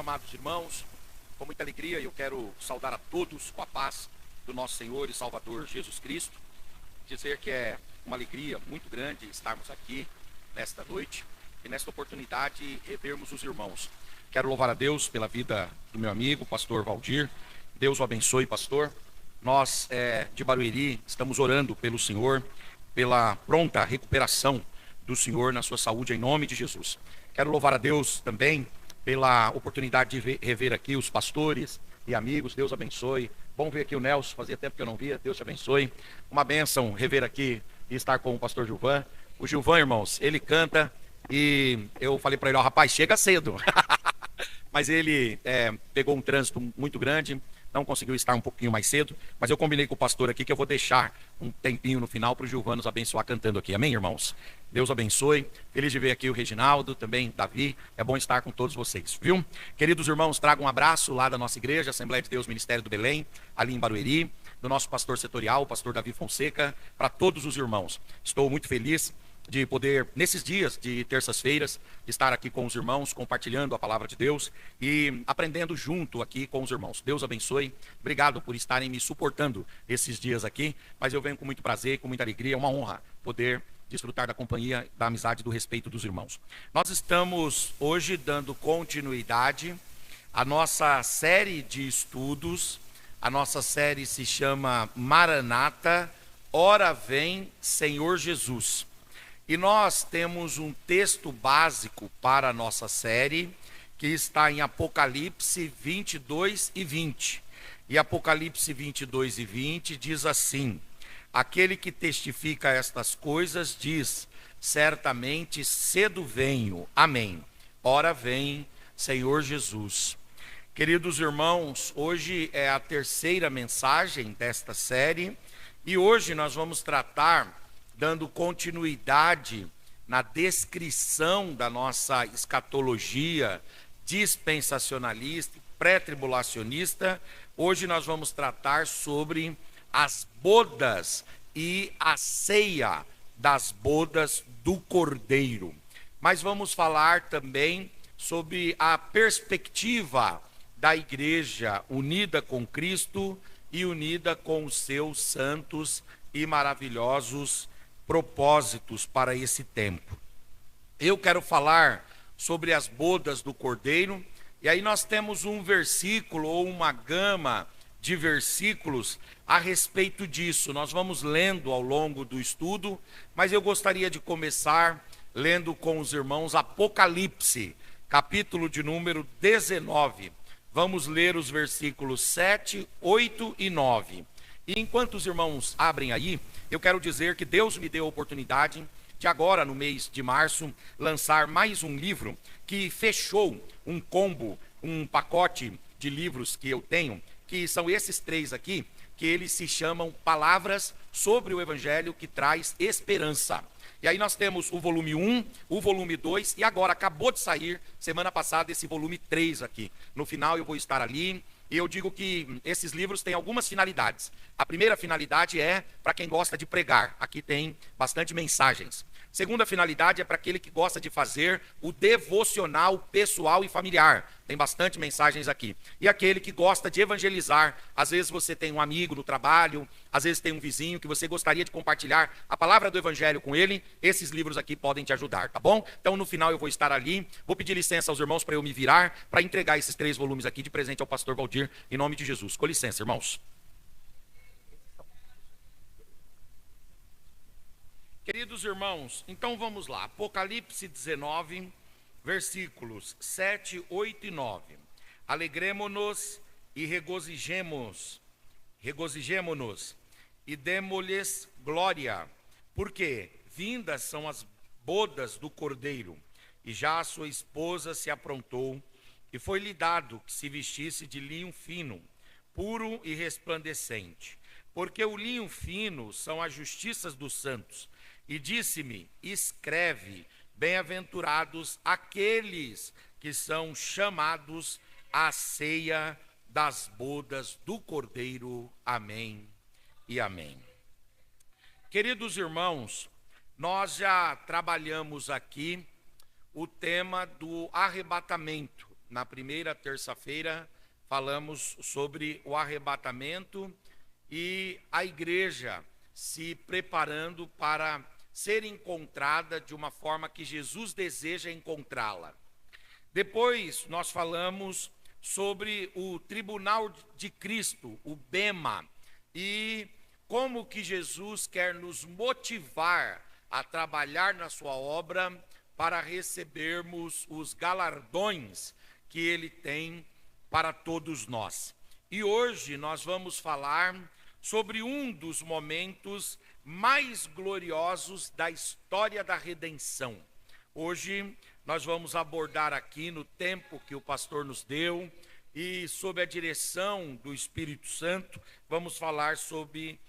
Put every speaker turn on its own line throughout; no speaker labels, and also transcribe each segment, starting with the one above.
amados irmãos, com muita alegria eu quero saudar a todos com a paz do nosso Senhor e Salvador Jesus Cristo. Dizer que é uma alegria muito grande estarmos aqui nesta noite e nesta oportunidade revermos os irmãos. Quero louvar a Deus pela vida do meu amigo, pastor Valdir. Deus o abençoe, pastor. Nós de Barueri estamos orando pelo Senhor, pela pronta recuperação do Senhor na sua saúde, em nome de Jesus. Quero louvar a Deus também pela oportunidade de rever aqui os pastores e amigos. Deus abençoe. Bom ver aqui o Nelson, fazia tempo que eu não via. Deus te abençoe. Uma bênção rever aqui e estar com o pastor Gilvan. O Gilvan, irmãos, ele canta e eu falei para ele, ó, rapaz, chega cedo. Mas ele pegou um trânsito muito grande, não conseguiu estar um pouquinho mais cedo, mas eu combinei com o pastor aqui que eu vou deixar um tempinho no final para o Gilvan nos abençoar cantando aqui. Amém, irmãos? Deus abençoe. Feliz de ver aqui o Reginaldo, também Davi. É bom estar com todos vocês, viu? Queridos irmãos, trago um abraço lá da nossa igreja, Assembleia de Deus Ministério do Belém, ali em Barueri, do nosso pastor setorial, o pastor Davi Fonseca, para todos os irmãos. Estou muito feliz de poder, nesses dias de terças-feiras, estar aqui com os irmãos, compartilhando a palavra de Deus e aprendendo junto aqui com os irmãos. Deus abençoe. Obrigado por estarem me suportando esses dias aqui, mas eu venho com muito prazer, com muita alegria. É uma honra poder desfrutar da companhia, da amizade, do respeito dos irmãos. Nós estamos hoje dando continuidade à nossa série de estudos. A nossa série se chama Maranata, Ora Vem, Senhor Jesus. E nós temos um texto básico para a nossa série, que está em Apocalipse 22 e 20. E Apocalipse 22 e 20 diz assim: aquele que testifica estas coisas diz, certamente cedo venho. Amém. Ora vem, Senhor Jesus. Queridos irmãos, hoje é a terceira mensagem desta série, e hoje nós vamos tratar, dando continuidade na descrição da nossa escatologia dispensacionalista e pré-tribulacionista. Hoje nós vamos tratar sobre as bodas e a ceia das bodas do Cordeiro. Mas vamos falar também sobre a perspectiva da igreja unida com Cristo e unida com os seus santos e maravilhosos propósitos para esse tempo. Eu quero falar sobre as bodas do Cordeiro, e aí nós temos um versículo ou uma gama de versículos a respeito disso. Nós vamos lendo ao longo do estudo, mas eu gostaria de começar lendo com os irmãos Apocalipse, capítulo de número 19. Vamos ler os versículos 7, 8 e 9. E enquanto os irmãos abrem aí, eu quero dizer que Deus me deu a oportunidade de agora, no mês de março, lançar mais um livro que fechou um combo, um pacote de livros que eu tenho, que são esses três aqui, que eles se chamam Palavras sobre o Evangelho que traz esperança. E aí nós temos o volume 1, o volume 2, e agora acabou de sair, semana passada, esse volume 3 aqui. No final eu vou estar ali. E eu digo que esses livros têm algumas finalidades. A primeira finalidade é para quem gosta de pregar. Aqui tem bastante mensagens. Segunda finalidade é para aquele que gosta de fazer o devocional pessoal e familiar. Tem bastante mensagens aqui. E aquele que gosta de evangelizar. Às vezes você tem um amigo no trabalho, às vezes tem um vizinho que você gostaria de compartilhar a palavra do evangelho com ele. Esses livros aqui podem te ajudar, tá bom? Então no final eu vou estar ali. Vou pedir licença aos irmãos para eu me virar, para entregar esses 3 volumes aqui de presente ao pastor Valdir, em nome de Jesus. Com licença, irmãos. Queridos irmãos, então vamos lá. Apocalipse 19, versículos 7, 8 e 9. Alegremo-nos e regozijemo-nos e demo-lhes glória, porque vindas são as bodas do Cordeiro, e já a sua esposa se aprontou, e foi-lhe dado que se vestisse de linho fino, puro e resplandecente, porque o linho fino são as justiças dos santos. E disse-me, escreve, bem-aventurados aqueles que são chamados à ceia das bodas do Cordeiro. Amém e amém. Queridos irmãos, nós já trabalhamos aqui o tema do arrebatamento, na primeira terça-feira, falamos sobre o arrebatamento e a igreja se preparando para ser encontrada de uma forma que Jesus deseja encontrá-la. Depois nós falamos sobre o tribunal de Cristo, o bema, e como que Jesus quer nos motivar a trabalhar na sua obra para recebermos os galardões que ele tem para todos nós. E hoje nós vamos falar sobre um dos momentos mais gloriosos da história da redenção. Hoje nós vamos abordar aqui, no tempo que o pastor nos deu e sob a direção do Espírito Santo, vamos falar sobre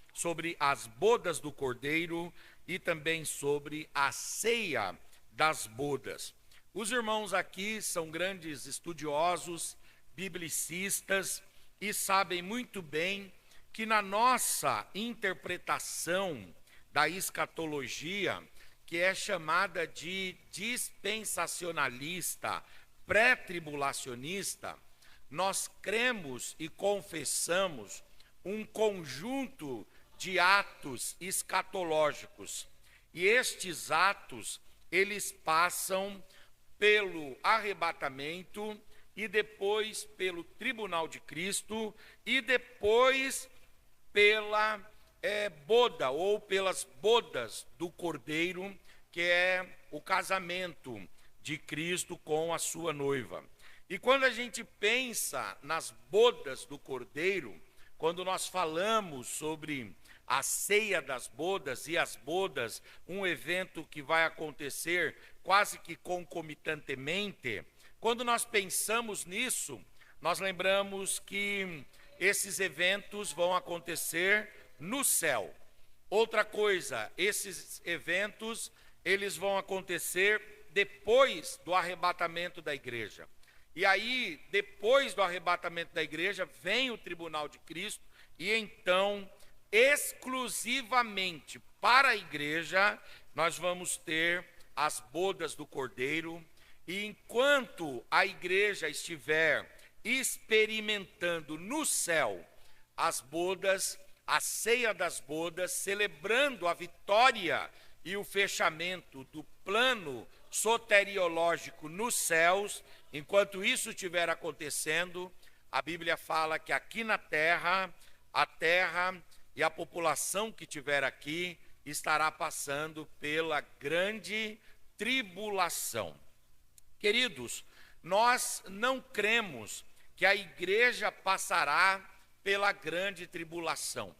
as bodas do Cordeiro e também sobre a ceia das bodas. Os irmãos aqui são grandes estudiosos, biblicistas e sabem muito bem que na nossa interpretação da escatologia, que é chamada de dispensacionalista, pré-tribulacionista, nós cremos e confessamos um conjunto de atos escatológicos. E estes atos, eles passam pelo arrebatamento e depois pelo tribunal de Cristo e depois pela boda ou pelas bodas do Cordeiro, que é o casamento de Cristo com a sua noiva. E quando a gente pensa nas bodas do Cordeiro, quando nós falamos sobre a ceia das bodas e as bodas, um evento que vai acontecer quase que concomitantemente, quando nós pensamos nisso, nós lembramos que esses eventos vão acontecer no céu. Outra coisa, esses eventos, eles vão acontecer depois do arrebatamento da igreja. E aí, depois do arrebatamento da igreja, vem o tribunal de Cristo, e então, exclusivamente para a igreja, nós vamos ter as bodas do Cordeiro, e enquanto a igreja estiver experimentando no céu as bodas, a ceia das bodas, celebrando a vitória e o fechamento do plano soteriológico nos céus, enquanto isso estiver acontecendo, a Bíblia fala que aqui na terra, a terra e a população que estiver aqui estará passando pela grande tribulação. Queridos, nós não cremos que a igreja passará pela grande tribulação.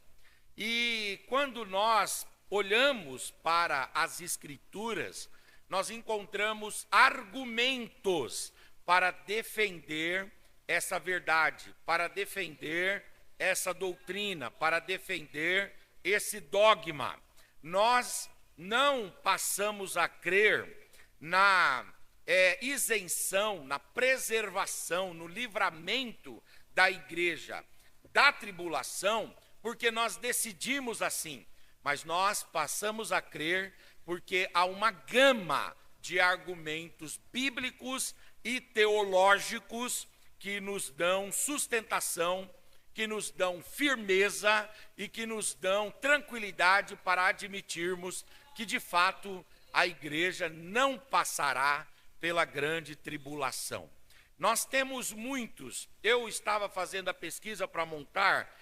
E quando nós olhamos para as Escrituras, nós encontramos argumentos para defender essa verdade, para defender essa doutrina, para defender esse dogma. Nós não passamos a crer na isenção, na preservação, no livramento da igreja da tribulação, porque nós decidimos assim, mas nós passamos a crer porque há uma gama de argumentos bíblicos e teológicos que nos dão sustentação, que nos dão firmeza e que nos dão tranquilidade para admitirmos que de fato a igreja não passará pela grande tribulação. Nós temos muitos, eu estava fazendo a pesquisa para montar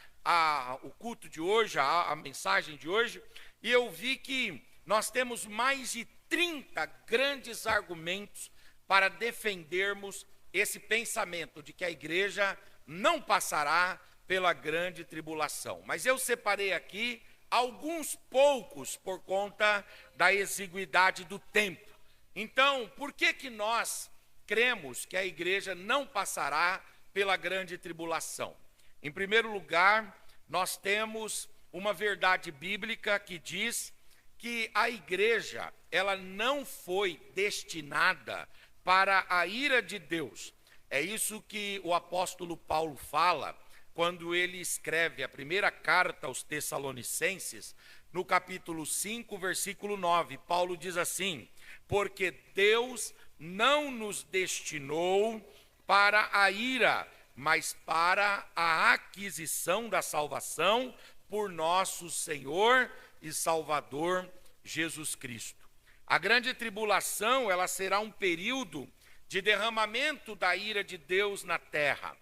o culto de hoje, a mensagem de hoje, e eu vi que nós temos mais de 30 grandes argumentos para defendermos esse pensamento de que a igreja não passará pela grande tribulação. Mas eu separei aqui alguns poucos por conta da exiguidade do tempo. Então, por que nós cremos que a igreja não passará pela grande tribulação? Em primeiro lugar, nós temos uma verdade bíblica que diz que a igreja, ela não foi destinada para a ira de Deus. É isso que o apóstolo Paulo fala quando ele escreve a primeira carta aos Tessalonicenses, no capítulo 5, versículo 9. Paulo diz assim: porque Deus não nos destinou para a ira, mas para a aquisição da salvação por nosso Senhor e Salvador Jesus Cristo. A grande tribulação, ela será um período de derramamento da ira de Deus na terra.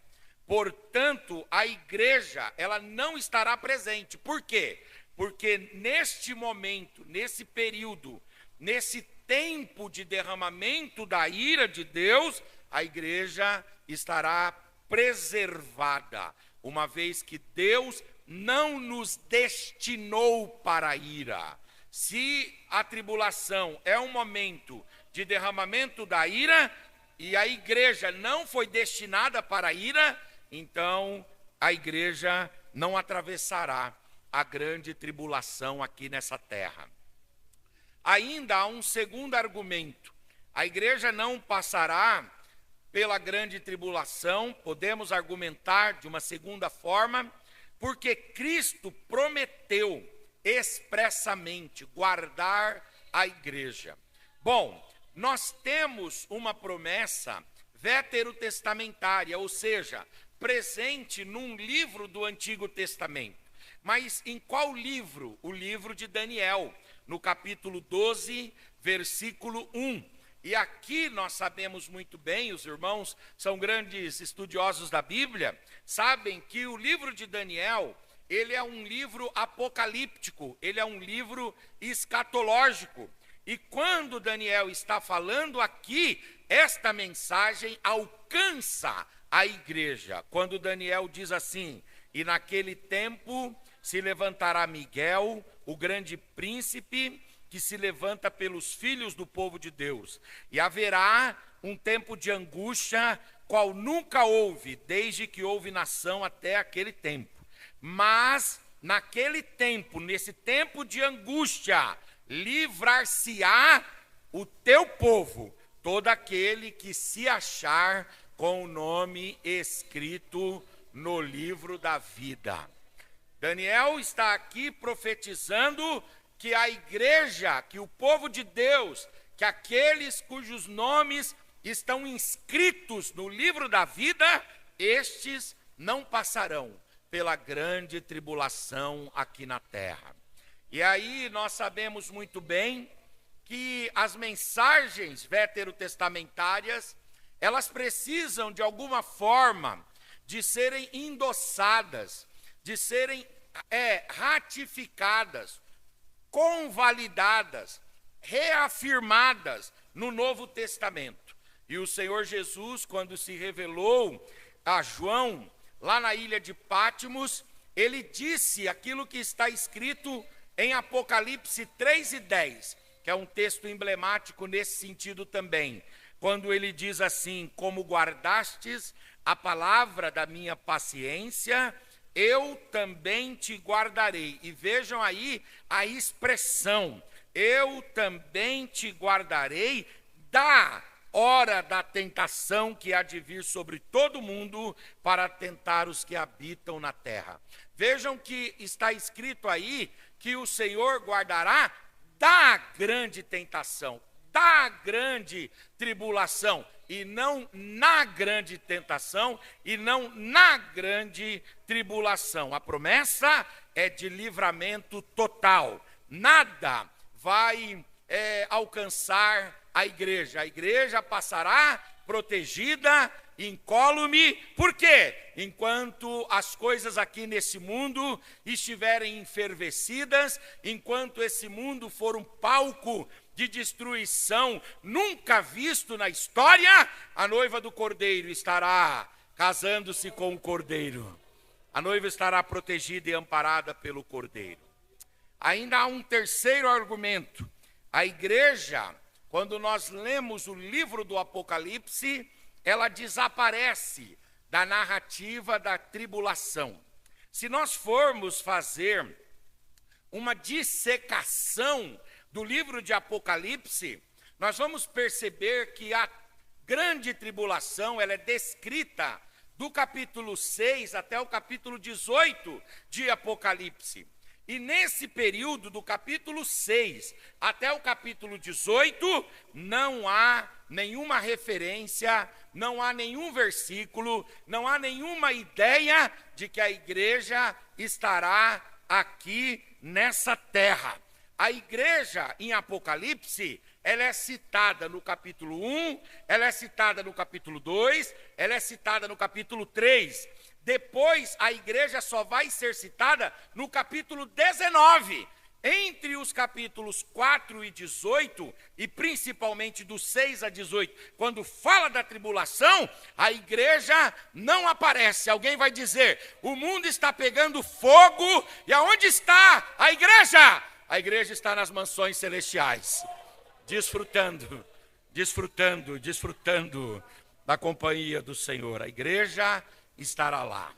Portanto, a igreja, ela não estará presente. Por quê? Porque neste momento, nesse período, nesse tempo de derramamento da ira de Deus, a igreja estará preservada, uma vez que Deus não nos destinou para a ira. Se a tribulação é um momento de derramamento da ira, e a igreja não foi destinada para a ira, então a igreja não atravessará a grande tribulação aqui nessa terra. Ainda há um segundo argumento: a igreja não passará pela grande tribulação. Podemos argumentar de uma segunda forma, porque Cristo prometeu expressamente guardar a igreja. Bom, nós temos uma promessa veterotestamentária, ou seja, presente num livro do Antigo Testamento. Mas em qual livro? O livro de Daniel, no capítulo 12, versículo 1. E aqui nós sabemos muito bem, os irmãos são grandes estudiosos da Bíblia, sabem que o livro de Daniel, ele é um livro apocalíptico, ele é um livro escatológico. E quando Daniel está falando aqui, esta mensagem alcança a igreja. Quando Daniel diz assim: e naquele tempo se levantará Miguel, o grande príncipe, que se levanta pelos filhos do povo de Deus. E haverá um tempo de angústia, qual nunca houve, desde que houve nação até aquele tempo. Mas, naquele tempo, nesse tempo de angústia, livrar-se-á o teu povo, todo aquele que se achar com o nome escrito no livro da vida. Daniel está aqui profetizando que a igreja, que o povo de Deus, que aqueles cujos nomes estão inscritos no livro da vida, estes não passarão pela grande tribulação aqui na terra. E aí nós sabemos muito bem que as mensagens veterotestamentárias, elas precisam de alguma forma de serem endossadas, de serem ratificadas, convalidadas, reafirmadas no Novo Testamento. E o Senhor Jesus, quando se revelou a João, lá na ilha de Pátimos, ele disse aquilo que está escrito em Apocalipse 3:10, que é um texto emblemático nesse sentido também, quando ele diz assim: como guardastes a palavra da minha paciência, eu também te guardarei. E vejam aí a expressão: eu também te guardarei da hora da tentação que há de vir sobre todo mundo para tentar os que habitam na terra. Vejam que está escrito aí que o Senhor guardará da grande tentação, da grande tribulação, e não na grande tentação, e não na grande tribulação. A promessa é de livramento total. Nada vai alcançar a igreja passará protegida, incólume. Por quê? Enquanto as coisas aqui nesse mundo estiverem enfervescidas, enquanto esse mundo for um palco de destruição nunca visto na história, a noiva do Cordeiro estará casando-se com o Cordeiro. A noiva estará protegida e amparada pelo Cordeiro. Ainda há um terceiro argumento. A igreja, quando nós lemos o livro do Apocalipse, ela desaparece da narrativa da tribulação. Se nós formos fazer uma dissecação do livro de Apocalipse, nós vamos perceber que a grande tribulação, ela é descrita do capítulo 6 até o capítulo 18 de Apocalipse. E nesse período do capítulo 6 até o capítulo 18, não há nenhuma referência, não há nenhum versículo, não há nenhuma ideia de que a igreja estará aqui nessa terra. A igreja em Apocalipse, ela é citada no capítulo 1, ela é citada no capítulo 2, ela é citada no capítulo 3. Depois, a igreja só vai ser citada no capítulo 19. Entre os capítulos 4 e 18, e principalmente do 6 a 18, quando fala da tribulação, a igreja não aparece. Alguém vai dizer, o mundo está pegando fogo, e aonde está a igreja? A igreja está nas mansões celestiais, desfrutando da companhia do Senhor. A igreja estará lá.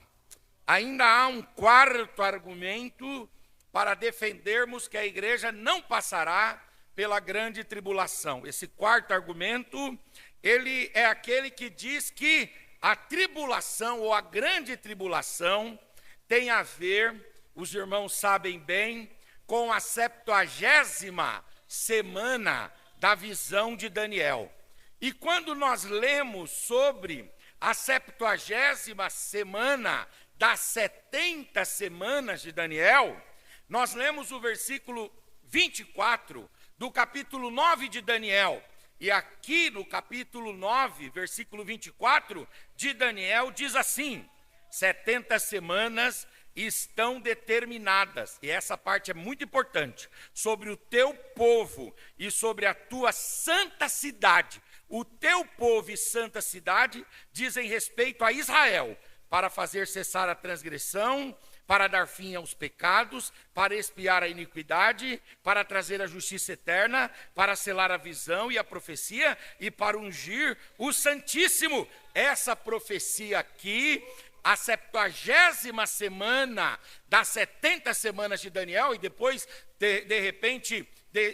Ainda há um quarto argumento para defendermos que a igreja não passará pela grande tribulação. Esse quarto argumento, ele é aquele que diz que a tribulação ou a grande tribulação tem a ver, os irmãos sabem bem, com a 70ª semana da visão de Daniel. E quando nós lemos sobre a 70ª semana das 70 semanas de Daniel, nós lemos o versículo 24 do capítulo 9 de Daniel. E aqui no capítulo 9, versículo 24 de Daniel, diz assim: 70 semanas estão determinadas, e essa parte é muito importante, sobre o teu povo e sobre a tua santa cidade. O teu povo e santa cidade dizem respeito a Israel, para fazer cessar a transgressão, para dar fim aos pecados, para expiar a iniquidade, para trazer a justiça eterna, para selar a visão e a profecia, e para ungir o Santíssimo. Essa profecia aqui, a 70ª semana das 70 semanas de Daniel, e depois, de repente,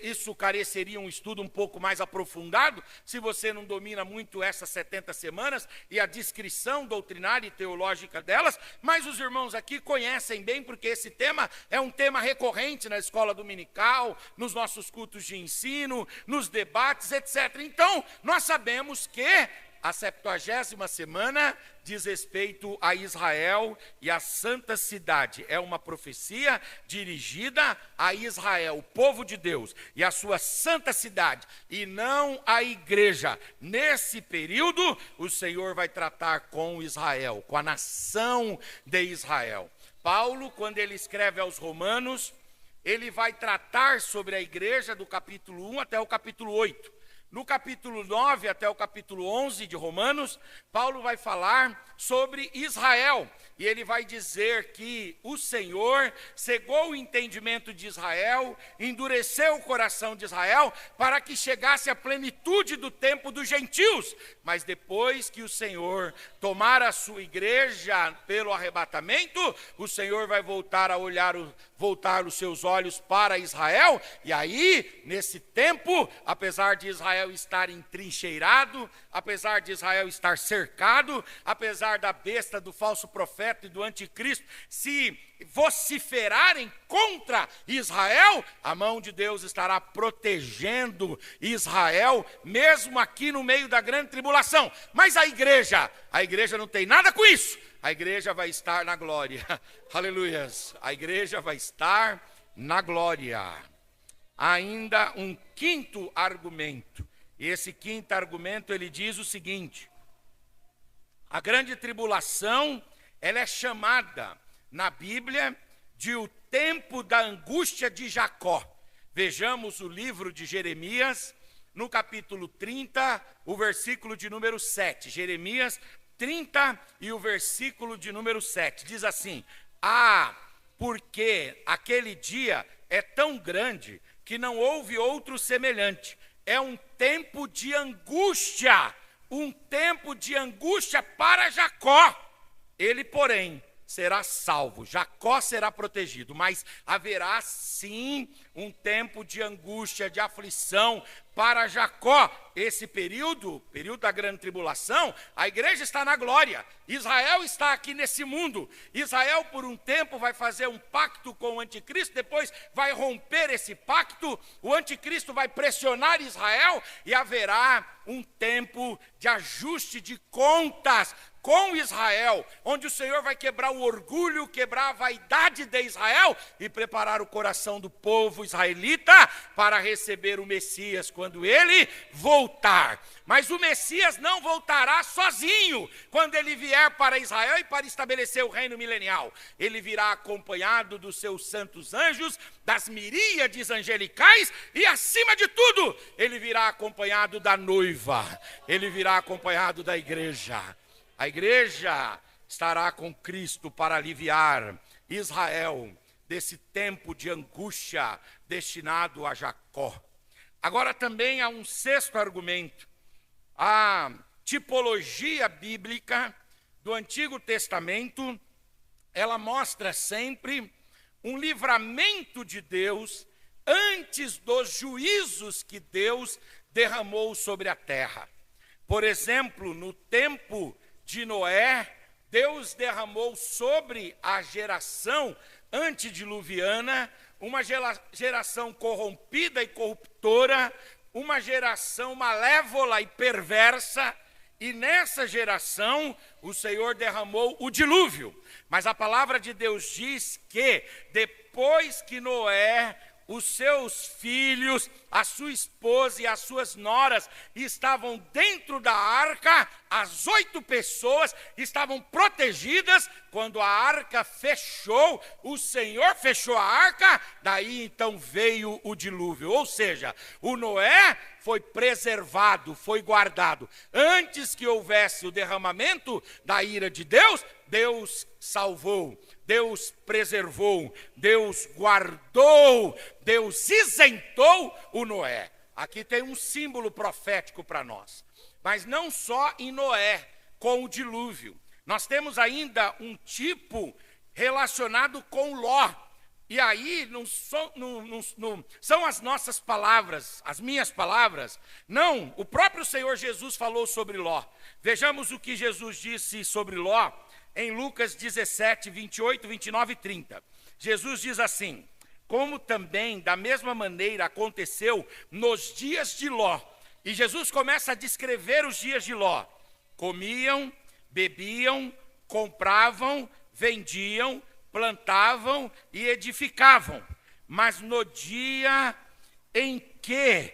isso careceria um estudo um pouco mais aprofundado, se você não domina muito essas 70 semanas e a descrição doutrinária e teológica delas, mas os irmãos aqui conhecem bem, porque esse tema é um tema recorrente na escola dominical, nos nossos cultos de ensino, nos debates, etc. Então, nós sabemos que a 70ª semana diz respeito a Israel e a santa cidade. É uma profecia dirigida a Israel, o povo de Deus, e a sua santa cidade, e não a igreja. Nesse período, o Senhor vai tratar com Israel, com a nação de Israel. Paulo, quando ele escreve aos Romanos, ele vai tratar sobre a igreja do capítulo 1 até o capítulo 8. No capítulo 9 até o capítulo 11 de Romanos, Paulo vai falar sobre Israel. E ele vai dizer que o Senhor cegou o entendimento de Israel, endureceu o coração de Israel, para que chegasse a plenitude do tempo dos gentios. Mas depois que o Senhor tomar a sua igreja pelo arrebatamento, o Senhor vai voltar os seus olhos para Israel. E aí, nesse tempo, apesar de Israel estar entrincheirado, apesar de Israel estar cercado, apesar da besta, do falso profeta e do anticristo se vociferarem contra Israel, a mão de Deus estará protegendo Israel, mesmo aqui no meio da grande tribulação. Mas a igreja não tem nada com isso. A igreja vai estar na glória. Aleluias. A igreja vai estar na glória. Ainda um quinto argumento. E esse quinto argumento, ele diz o seguinte: a grande tribulação, ela é chamada na Bíblia de o tempo da angústia de Jacó. Vejamos o livro de Jeremias, no capítulo 30, o versículo de número 7. Jeremias 30 e o versículo de número 7. Diz assim: porque aquele dia é tão grande que não houve outro semelhante. É um tempo de angústia para Jacó. Ele, porém, será salvo, Jacó será protegido, mas haverá sim um tempo de angústia, de aflição para Jacó. Esse período da grande tribulação, a igreja está na glória, Israel está aqui nesse mundo. Israel por um tempo vai fazer um pacto com o anticristo, depois vai romper esse pacto, o anticristo vai pressionar Israel e haverá um tempo de ajuste de contas com Israel, onde o Senhor vai quebrar o orgulho, quebrar a vaidade de Israel e preparar o coração do povo israelita para receber o Messias quando ele voltar. Mas o Messias não voltará sozinho quando ele vier para Israel e para estabelecer o reino milenial. Ele virá acompanhado dos seus santos anjos, das miríades angelicais e, acima de tudo, ele virá acompanhado da noiva, ele virá acompanhado da igreja. A igreja estará com Cristo para aliviar Israel desse tempo de angústia destinado a Jacó. Agora também há um sexto argumento. A tipologia bíblica do Antigo Testamento, ela mostra sempre um livramento de Deus antes dos juízos que Deus derramou sobre a terra. Por exemplo, no tempo de Noé, Deus derramou sobre a geração antediluviana uma geração corrompida e corruptora, uma geração malévola e perversa, e nessa geração o Senhor derramou o dilúvio. Mas a palavra de Deus diz que depois que Noé, os seus filhos, a sua esposa e as suas noras estavam dentro da arca, as 8 pessoas estavam protegidas. Quando a arca fechou, o Senhor fechou a arca, daí então veio o dilúvio. Ou seja, o Noé foi preservado, foi guardado. Antes que houvesse o derramamento da ira de Deus, Deus salvou, Deus preservou, Deus guardou, Deus isentou o Noé. Aqui tem um símbolo profético para nós. Mas não só em Noé, com o dilúvio. Nós temos ainda um tipo relacionado com Ló. E aí não são as nossas palavras, as minhas palavras. Não, o próprio Senhor Jesus falou sobre Ló. Vejamos o que Jesus disse sobre Ló em Lucas 17, 28, 29 e 30. Jesus diz assim: como também da mesma maneira aconteceu nos dias de Ló. E Jesus começa a descrever os dias de Ló. Comiam, bebiam, compravam, vendiam, plantavam e edificavam. Mas no dia em que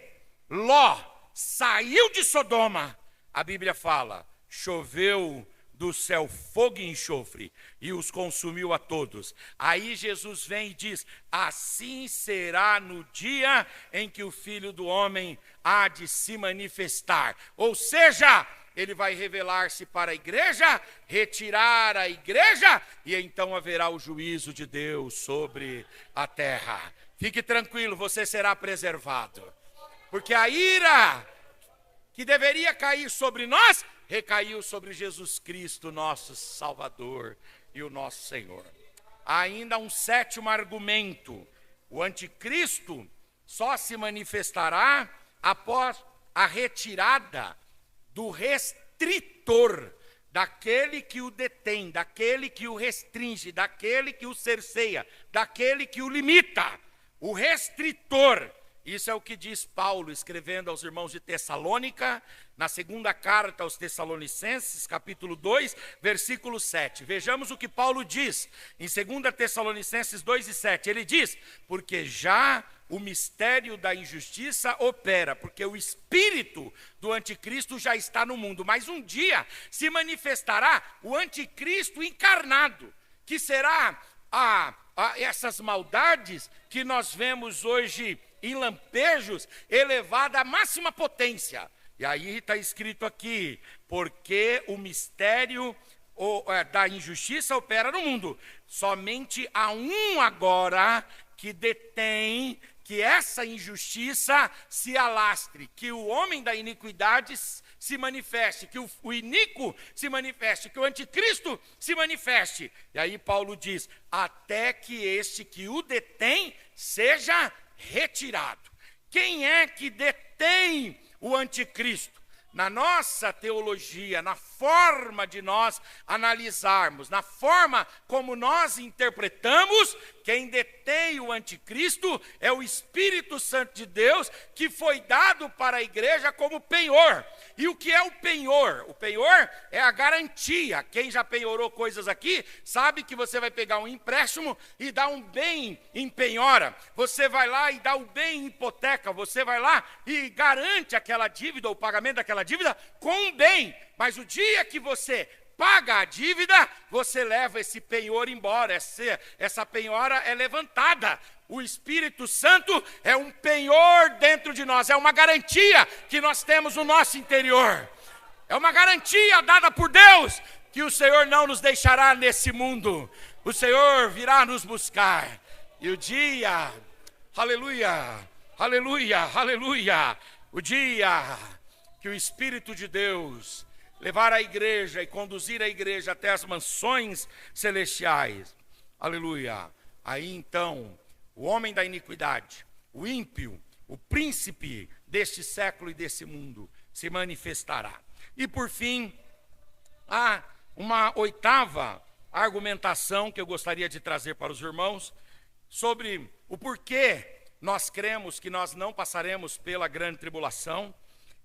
Ló saiu de Sodoma, a Bíblia fala, choveu do céu fogo e enxofre e os consumiu a todos. Aí Jesus vem e diz: assim será no dia em que o Filho do Homem há de se manifestar. Ou seja, ele vai revelar-se para a igreja, retirar a igreja, e então haverá o juízo de Deus sobre a terra. Fique tranquilo, você será preservado. Porque a ira que deveria cair sobre nós, recaiu sobre Jesus Cristo, nosso Salvador e o nosso Senhor. Há ainda um sétimo argumento: o anticristo só se manifestará após a retirada do restritor, daquele que o detém, daquele que o restringe, daquele que o cerceia, daquele que o limita. O restritor. Isso é o que diz Paulo, escrevendo aos irmãos de Tessalônica, na segunda carta aos Tessalonicenses, capítulo 2, versículo 7. Vejamos o que Paulo diz em 2 Tessalonicenses 2 e 7. Ele diz: porque já o mistério da injustiça opera, porque o espírito do anticristo já está no mundo, mas um dia se manifestará o anticristo encarnado, que será essas maldades que nós vemos hoje em lampejos, elevada à máxima potência. E aí está escrito aqui: porque o mistério da injustiça opera no mundo. Somente há um agora que detém que essa injustiça se alastre, que o homem da iniquidade se manifeste, que o iníquo se manifeste, que o anticristo se manifeste. E aí Paulo diz, até que este que o detém seja retirado. Quem é que detém o anticristo? Na nossa teologia, na forma de nós analisarmos, na forma como nós interpretamos, quem detém o anticristo é o Espírito Santo de Deus, que foi dado para a igreja como penhor. E o que é o penhor? O penhor é a garantia. Quem já penhorou coisas aqui, sabe que você vai pegar um empréstimo e dar um bem em penhora. Você vai lá e dá o bem em hipoteca. Você vai lá e garante aquela dívida, o pagamento daquela dívida com um bem. Mas o dia que você paga a dívida, você leva esse penhor embora. Essa penhora é levantada. O Espírito Santo é um penhor dentro de nós, é uma garantia que nós temos no nosso interior. É uma garantia dada por Deus, que o Senhor não nos deixará nesse mundo. O Senhor virá nos buscar. E o dia, aleluia, aleluia, aleluia, o dia que o Espírito de Deus levar a igreja e conduzir a igreja até as mansões celestiais, aleluia, aí então o homem da iniquidade, o ímpio, o príncipe deste século e desse mundo se manifestará. E por fim, há uma oitava argumentação que eu gostaria de trazer para os irmãos sobre o porquê nós cremos que nós não passaremos pela grande tribulação.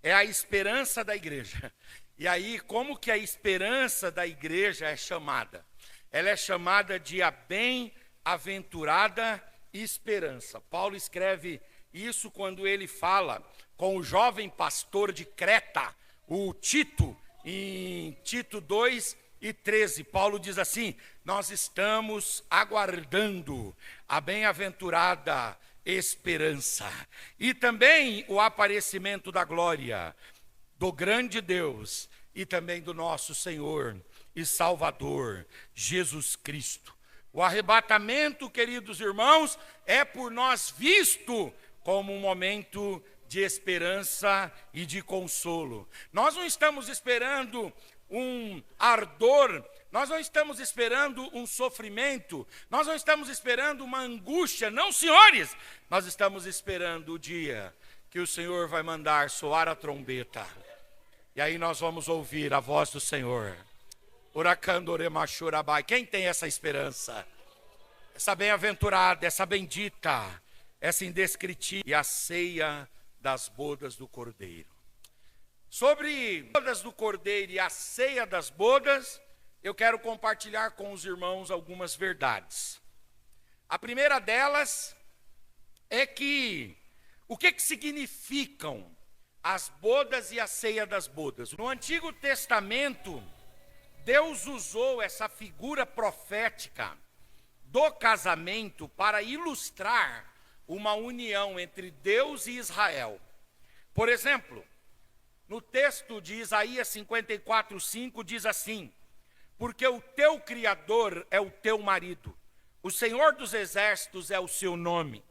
É a esperança da igreja. E aí, como que a esperança da igreja é chamada? Ela é chamada de a bem-aventurada esperança. Paulo escreve isso quando ele fala com o jovem pastor de Creta, o Tito, em Tito 2:13. Paulo diz assim: nós estamos aguardando a bem-aventurada esperança e também o aparecimento da glória do grande Deus e também do nosso Senhor e Salvador Jesus Cristo. O arrebatamento, queridos irmãos, é por nós visto como um momento de esperança e de consolo. Nós não estamos esperando um ardor, nós não estamos esperando um sofrimento, nós não estamos esperando uma angústia, não, senhores, nós estamos esperando o dia que o Senhor vai mandar soar a trombeta, e aí nós vamos ouvir a voz do Senhor. Quem tem essa esperança? Essa bem-aventurada, essa bendita, essa indescritível, e a ceia das bodas do Cordeiro. Sobre bodas do Cordeiro e a ceia das bodas, eu quero compartilhar com os irmãos algumas verdades. A primeira delas é que, o que significam as bodas e a ceia das bodas? No Antigo Testamento, Deus usou essa figura profética do casamento para ilustrar uma união entre Deus e Israel. Por exemplo, no texto de Isaías 54:5 diz assim: porque o teu Criador é o teu marido, o Senhor dos exércitos é o seu nome.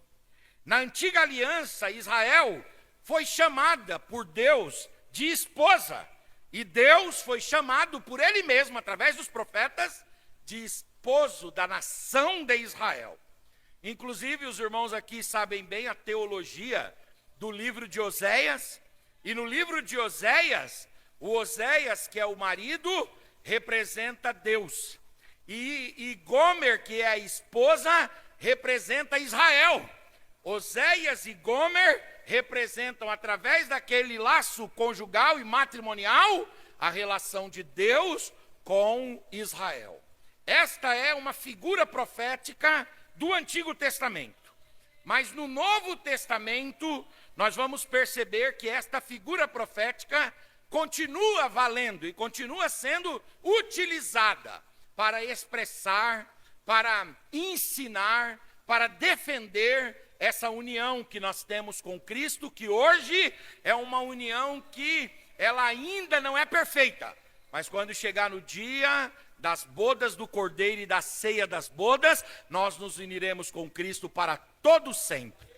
Na antiga aliança, Israel foi chamada por Deus de esposa, e Deus foi chamado por Ele mesmo, através dos profetas, de esposo da nação de Israel. Inclusive, os irmãos aqui sabem bem a teologia do livro de Oséias, e no livro de Oséias, o Oséias, que é o marido, representa Deus, e Gomer, que é a esposa, representa Israel. Oséias e Gomer representam, através daquele laço conjugal e matrimonial, a relação de Deus com Israel. Esta é uma figura profética do Antigo Testamento. Mas no Novo Testamento, nós vamos perceber que esta figura profética continua valendo e continua sendo utilizada para expressar, para ensinar, para defender essa união que nós temos com Cristo, que hoje é uma união que ela ainda não é perfeita, mas quando chegar no dia das bodas do Cordeiro e da ceia das bodas, nós nos uniremos com Cristo para todo sempre.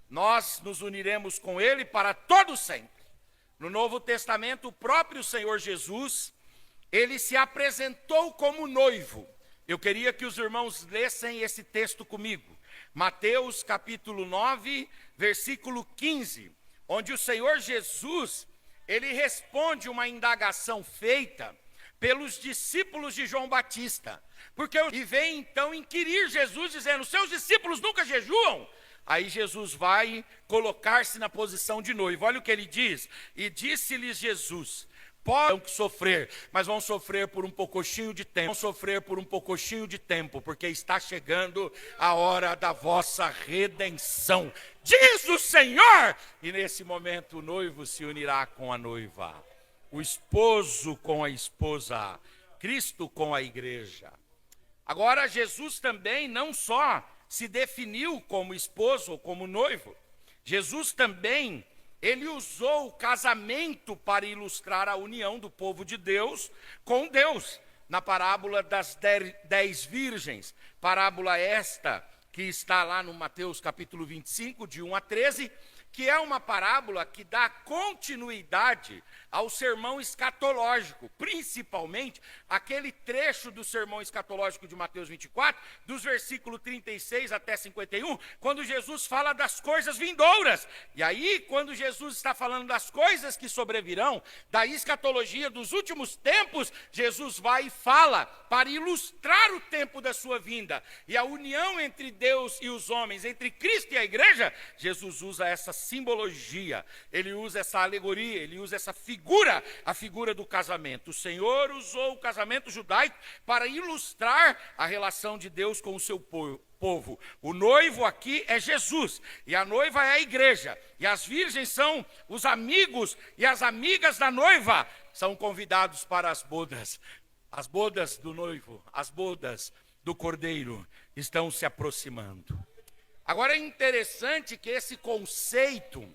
Nós nos uniremos com Ele para todo sempre. No Novo Testamento, o próprio Senhor Jesus, ele se apresentou como noivo. Eu queria que os irmãos lessem esse texto comigo. Mateus capítulo 9, versículo 15, onde o Senhor Jesus, ele responde uma indagação feita pelos discípulos de João Batista. E vem então inquirir Jesus, dizendo: seus discípulos nunca jejuam? Aí Jesus vai colocar-se na posição de noivo. Olha o que ele diz: e disse-lhes Jesus: podem sofrer, mas vão sofrer por um pouquinho de tempo. Vão sofrer por um pouquinho de tempo, porque está chegando a hora da vossa redenção, diz o Senhor. E nesse momento o noivo se unirá com a noiva, o esposo com a esposa, Cristo com a igreja. Agora, Jesus também não só se definiu como esposo ou como noivo, Jesus também, ele usou o casamento para ilustrar a união do povo de Deus com Deus, na parábola das 10 virgens, parábola esta que está lá no Mateus capítulo 25, de 1 a 13, que é uma parábola que dá continuidade ao sermão escatológico, principalmente aquele trecho do sermão escatológico de Mateus 24, dos versículos 36 até 51, quando Jesus fala das coisas vindouras. E aí, quando Jesus está falando das coisas que sobrevirão, da escatologia dos últimos tempos, Jesus vai e fala para ilustrar o tempo da sua vinda. E a união entre Deus e os homens, entre Cristo e a igreja, Jesus usa essa simbologia, ele usa essa alegoria, ele usa essa figura, a figura do casamento. O Senhor usou o casamento judaico para ilustrar a relação de Deus com o seu povo. O noivo aqui é Jesus, e a noiva é a igreja, e as virgens são os amigos e as amigas da noiva, são convidados para as bodas do noivo, as bodas do cordeiro estão se aproximando. Agora é interessante que esse conceito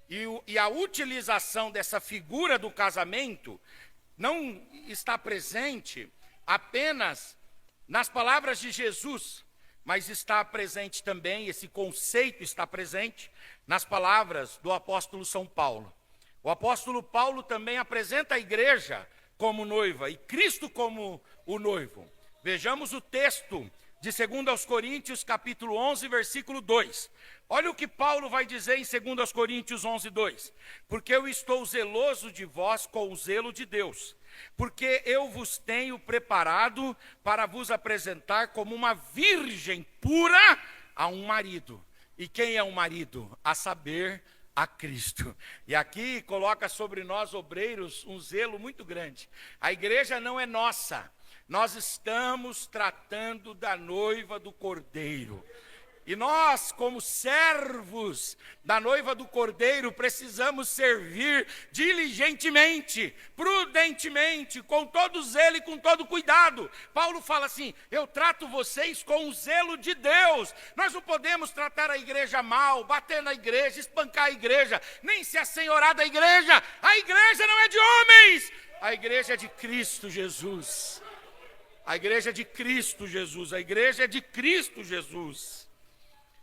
e a utilização dessa figura do casamento não está presente apenas nas palavras de Jesus, mas está presente também, esse conceito está presente nas palavras do apóstolo São Paulo. O apóstolo Paulo também apresenta a igreja como noiva e Cristo como o noivo. Vejamos o texto de 2 Coríntios, capítulo 11, versículo 2. Olha o que Paulo vai dizer em 2 Coríntios 11, 2. Porque eu estou zeloso de vós com o zelo de Deus, porque eu vos tenho preparado para vos apresentar como uma virgem pura a um marido. E quem é um marido? A saber, a Cristo. E aqui coloca sobre nós, obreiros, um zelo muito grande. A igreja não é nossa. Nós estamos tratando da noiva do Cordeiro. E nós, como servos da noiva do Cordeiro, precisamos servir diligentemente, prudentemente, com todo zelo e com todo cuidado. Paulo fala assim: eu trato vocês com o zelo de Deus. Nós não podemos tratar a igreja mal, bater na igreja, espancar a igreja, nem se assenhorar da igreja. A igreja não é de homens, a igreja é de Cristo Jesus. A igreja é de Cristo Jesus, a igreja é de Cristo Jesus.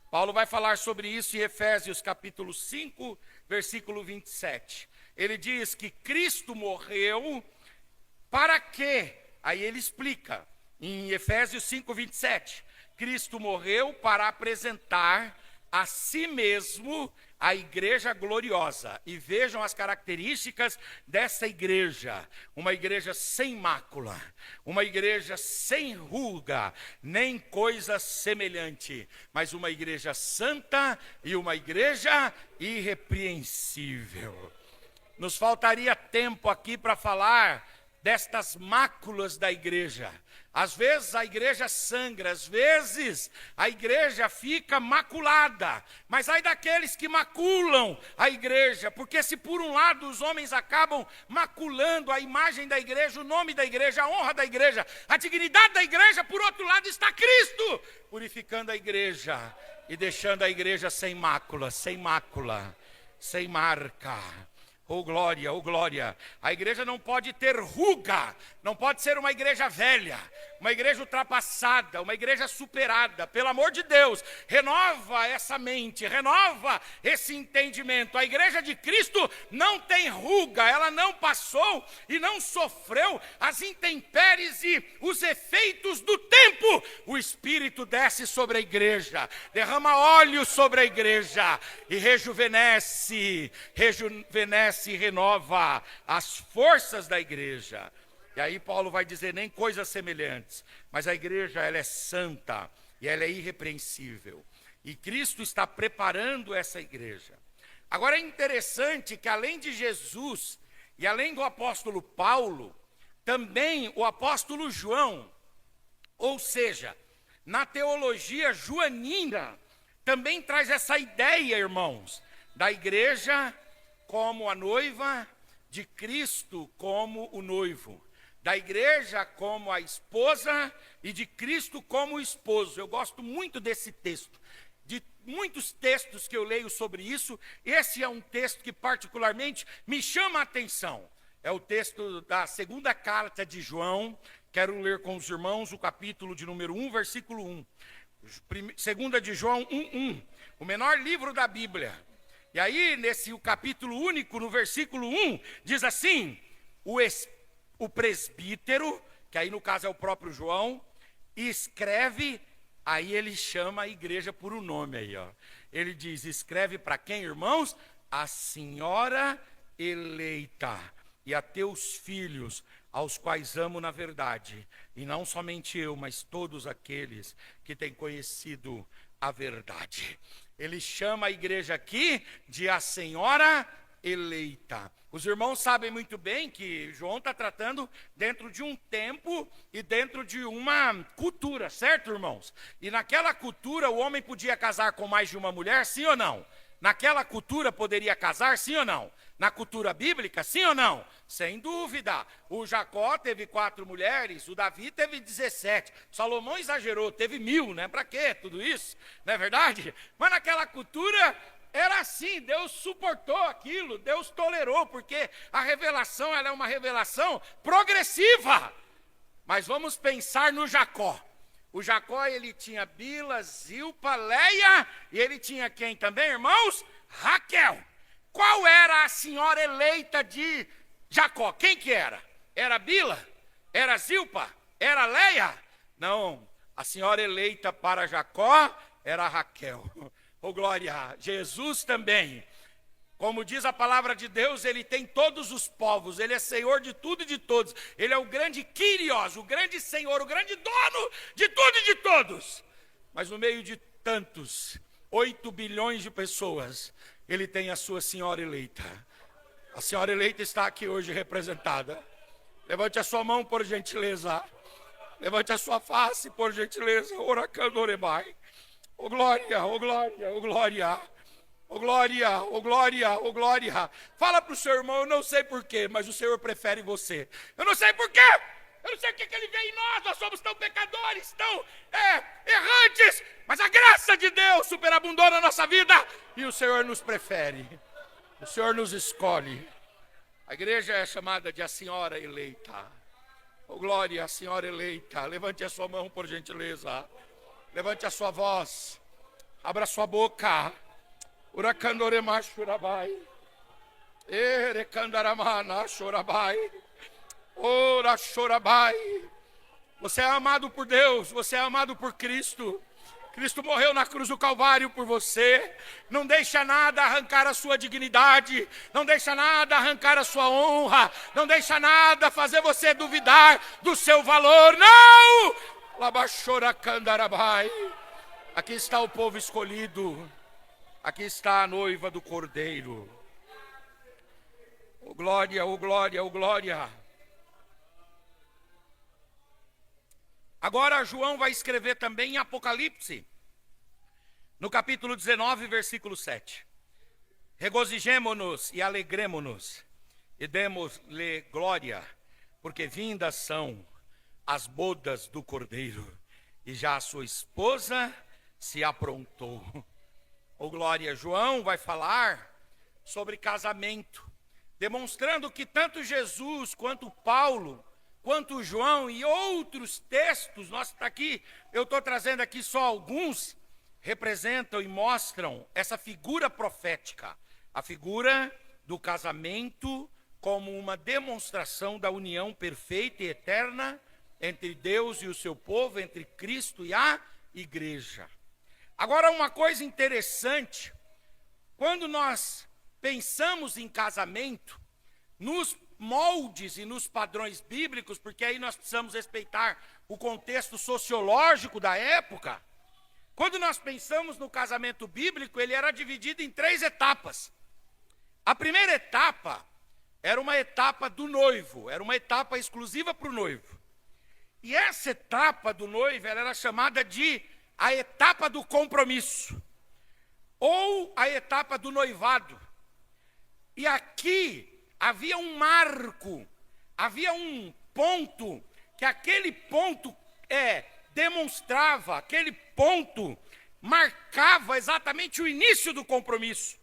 Paulo vai falar sobre isso em Efésios capítulo 5, versículo 27. Ele diz que Cristo morreu para quê? Aí ele explica, em Efésios 5, 27. Cristo morreu para apresentar a si mesmo a igreja gloriosa. E vejam as características dessa igreja: uma igreja sem mácula, uma igreja sem ruga, nem coisa semelhante, mas uma igreja santa e uma igreja irrepreensível. Nos faltaria tempo aqui para falar destas máculas da igreja. Às vezes a igreja sangra, às vezes a igreja fica maculada, mas ai daqueles que maculam a igreja, porque se por um lado os homens acabam maculando a imagem da igreja, o nome da igreja, a honra da igreja, a dignidade da igreja, por outro lado está Cristo, purificando a igreja e deixando a igreja sem mácula, sem marca. Oh glória, oh glória. A igreja não pode ter ruga, não pode ser uma igreja velha, uma igreja ultrapassada, uma igreja superada. Pelo amor de Deus, renova essa mente, renova esse entendimento. A igreja de Cristo não tem ruga, ela não passou e não sofreu as intempéries e os efeitos do tempo. O Espírito desce sobre a igreja, derrama óleo sobre a igreja e rejuvenesce e renova as forças da igreja. E aí Paulo vai dizer, nem coisas semelhantes, mas a igreja ela é santa e ela é irrepreensível. E Cristo está preparando essa igreja. Agora é interessante que além de Jesus e além do apóstolo Paulo, também o apóstolo João, ou seja, na teologia joanina, também traz essa ideia, irmãos, da igreja como a noiva, de Cristo como o noivo, da igreja como a esposa e de Cristo como o esposo. Eu gosto muito desse texto, de muitos textos que eu leio sobre isso. Esse é um texto que particularmente me chama a atenção. É o texto da segunda carta de João. Quero ler com os irmãos o capítulo de número 1, versículo 1. Segunda de João 1:1, o menor livro da Bíblia. E aí, o capítulo único, no versículo 1, diz assim: o presbítero, que aí no caso é o próprio João, escreve, aí ele chama a igreja por um nome aí, ó. Ele diz, escreve para quem, irmãos? A senhora eleita e a teus filhos, aos quais amo na verdade, e não somente eu, mas todos aqueles que têm conhecido a verdade. Ele chama a igreja aqui de a senhora eleita. Os irmãos sabem muito bem que João está tratando dentro de um tempo e dentro de uma cultura, certo, irmãos? E naquela cultura o homem podia casar com mais de uma mulher, sim ou não? Naquela cultura poderia casar, sim ou não? Na cultura bíblica, sim ou não? Sem dúvida. O Jacó teve 4 mulheres, o Davi teve 17. Salomão exagerou, teve 1000, né? Para quê tudo isso? Não é verdade? Mas naquela cultura era assim, Deus suportou aquilo, Deus tolerou, porque a revelação ela é uma revelação progressiva. Mas vamos pensar no Jacó. O Jacó, ele tinha Bila, Zilpa, Leia, e ele tinha quem também, irmãos? Raquel. Qual era a senhora eleita de Jacó? Quem que era? Era Bila? Era Zilpa? Era Leia? Não, a senhora eleita para Jacó era Raquel. Oh glória, Jesus também. Como diz a palavra de Deus, ele tem todos os povos, ele é Senhor de tudo e de todos. Ele é o grande Kyrios, o grande Senhor, o grande dono de tudo e de todos. Mas no meio de tantos, 8 bilhões de pessoas, ele tem a sua senhora eleita. A senhora eleita está aqui hoje representada. Levante a sua mão, por gentileza. Levante a sua face, por gentileza. Oracandorebai. Oh glória, oh glória, oh glória. Oh glória, oh glória, oh glória. Fala para o seu irmão, eu não sei porquê, mas o Senhor prefere você. Eu não sei porquê, eu não sei o que ele vê em nós somos tão pecadores, tão errantes, mas a graça de Deus superabundou na nossa vida e o Senhor nos prefere, o Senhor nos escolhe. A igreja é chamada de a senhora eleita. Oh glória, a senhora eleita. Levante a sua mão, por gentileza. Levante a sua voz, abra a sua boca. Uracandorema churabai, erecandaramana churabai, ora chorabai. Você é amado por Deus, você é amado por Cristo. Cristo morreu na cruz do Calvário por você. Não deixa nada arrancar a sua dignidade, não deixa nada arrancar a sua honra, não deixa nada fazer você duvidar do seu valor. Não! Labachoracandarabai. Aqui está o povo escolhido. Aqui está a noiva do Cordeiro. Oh glória, oh glória, oh glória. Agora João vai escrever também em Apocalipse, no capítulo 19, versículo 7. Regozijemo-nos e alegremo-nos e demos-lhe glória, porque vindas são as bodas do Cordeiro, e já a sua esposa se aprontou. Oh glória, João vai falar sobre casamento. demonstrando que tanto Jesus, quanto Paulo, quanto João e outros textos, eu estou trazendo aqui só alguns, representam e mostram essa figura profética, a figura do casamento como uma demonstração da união perfeita e eterna entre Deus e o seu povo, entre Cristo e a igreja. Agora, uma coisa interessante, quando nós pensamos em casamento, nos moldes e nos padrões bíblicos, porque aí nós precisamos respeitar o contexto sociológico da época, quando nós pensamos no casamento bíblico, ele era dividido em 3 etapas. A primeira etapa era uma etapa do noivo, era uma etapa exclusiva para o noivo. E essa etapa do noivo ela era chamada de a etapa do compromisso, ou a etapa do noivado. E aqui havia um marco, havia um ponto, que aquele ponto demonstrava, aquele ponto marcava exatamente o início do compromisso.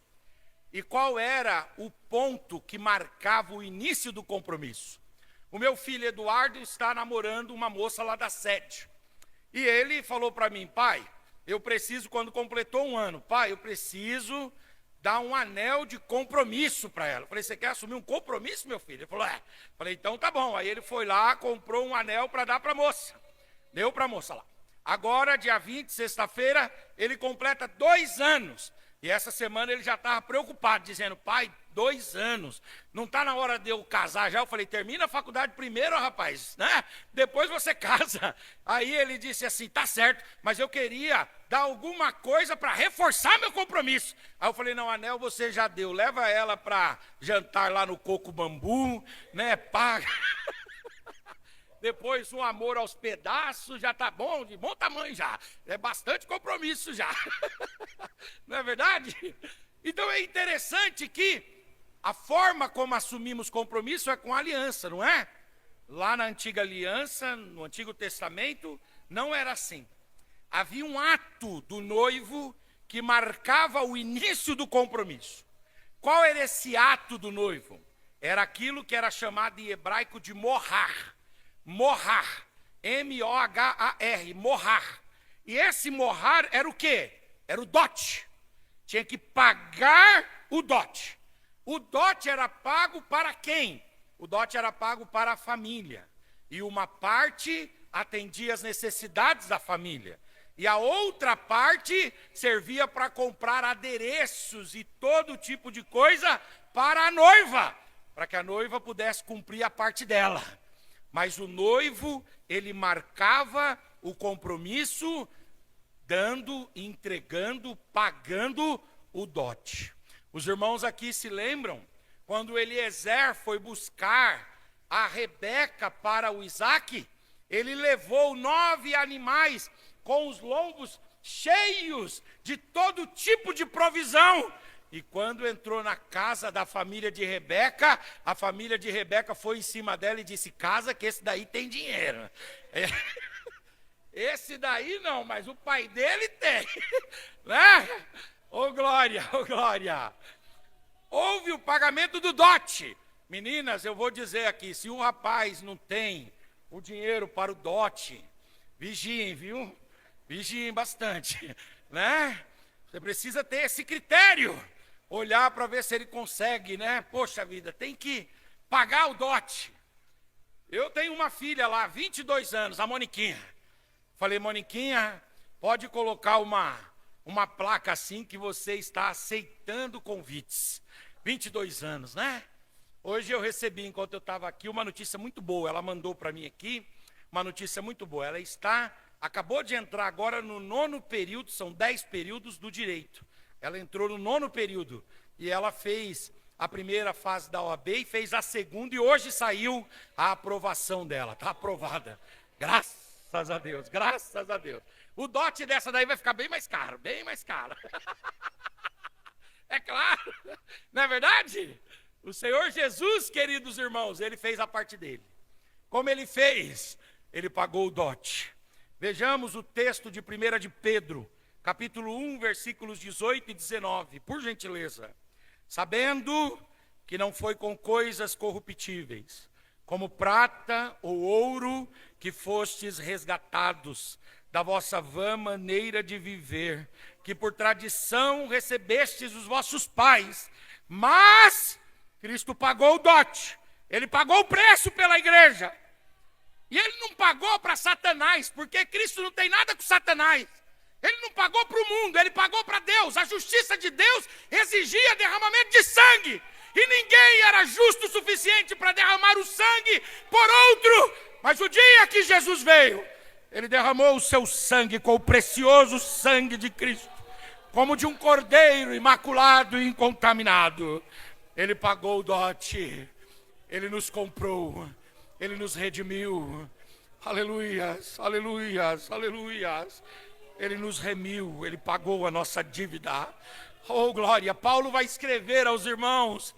E qual era o ponto que marcava o início do compromisso? O meu filho Eduardo está namorando uma moça lá da sede. E ele falou para mim: pai, eu preciso, quando completou 1 ano, pai, eu preciso dar um anel de compromisso para ela. Eu falei: você quer assumir um compromisso, meu filho? Ele falou: é. Eu falei: então tá bom. Aí ele foi lá, comprou um anel para dar para a moça. Deu para a moça lá. Agora, dia 20, sexta-feira, ele completa 2 anos. E essa semana ele já estava preocupado, dizendo: pai, 2 anos, não está na hora de eu casar já? Eu falei: termina a faculdade primeiro, rapaz, né? Depois você casa. Aí ele disse assim: tá certo, mas eu queria dar alguma coisa para reforçar meu compromisso. Aí eu falei: não, anel você já deu, leva ela para jantar lá no Coco Bambu, né? Paga. Depois um amor aos pedaços, já está bom, de bom tamanho já. É bastante compromisso já. Não é verdade? Então é interessante que a forma como assumimos compromisso é com aliança, não é? Lá na antiga aliança, no Antigo Testamento, não era assim. Havia um ato do noivo que marcava o início do compromisso. Qual era esse ato do noivo? Era aquilo que era chamado em hebraico de mohar. Mohar, M-O-H-A-R, mohar. E esse mohar era o quê? Era o dote. Tinha que pagar o dote. O dote era pago para quem? O dote era pago para a família. E uma parte atendia as necessidades da família. E a outra parte servia para comprar adereços e todo tipo de coisa para a noiva, para que a noiva pudesse cumprir a parte dela. Mas o noivo, ele marcava o compromisso dando, entregando, pagando o dote. Os irmãos aqui se lembram quando Eliezer foi buscar a Rebeca para o Isaque, ele levou 9 animais com os lombos cheios de todo tipo de provisão. E quando entrou na casa da família de Rebeca, a família de Rebeca foi em cima dela e disse: casa que esse daí tem dinheiro. Esse daí não, mas o pai dele tem. Né? Ô glória, ô glória. Houve o pagamento do dote. Meninas, eu vou dizer aqui, se o rapaz não tem o dinheiro para o dote, vigiem, viu? Vigiem bastante, né? Você precisa ter esse critério. Olhar para ver se ele consegue, né? Poxa vida, tem que pagar o dote. Eu tenho uma filha lá, 22 anos, a Moniquinha. Falei: Moniquinha, pode colocar uma placa assim que você está aceitando convites. 22 anos, né? Hoje eu recebi, enquanto eu estava aqui, uma notícia muito boa. Ela mandou para mim aqui uma notícia muito boa. Ela acabou de entrar agora no 9º período, são 10 períodos do direito. Ela entrou no 9º período e ela fez a primeira fase da OAB e fez a segunda, e hoje saiu a aprovação dela, está aprovada. Graças a Deus, graças a Deus. O dote dessa daí vai ficar bem mais caro, bem mais caro. É claro, não é verdade? O Senhor Jesus, queridos irmãos, ele fez a parte dele. Como ele fez? Ele pagou o dote. Vejamos o texto de 1 de Pedro, capítulo 1, versículos 18 e 19, por gentileza. Sabendo
que não foi com coisas corruptíveis, como prata ou ouro, que fostes resgatados da vossa vã maneira de viver, que por tradição recebestes os vossos pais, mas Cristo pagou o dote, ele pagou o preço pela igreja. E ele não pagou para Satanás, porque Cristo não tem nada com Satanás. Ele não pagou para o mundo, ele pagou para Deus. A justiça de Deus exigia derramamento de sangue. E ninguém era justo o suficiente para derramar o sangue por outro. Mas o dia que Jesus veio, ele derramou o seu sangue com o precioso sangue de Cristo, como de um cordeiro imaculado e incontaminado. Ele pagou o dote, ele nos comprou, ele nos redimiu. Aleluias, aleluias, aleluias. Ele nos remiu, ele pagou a nossa dívida. Oh, glória! Paulo vai escrever aos irmãos,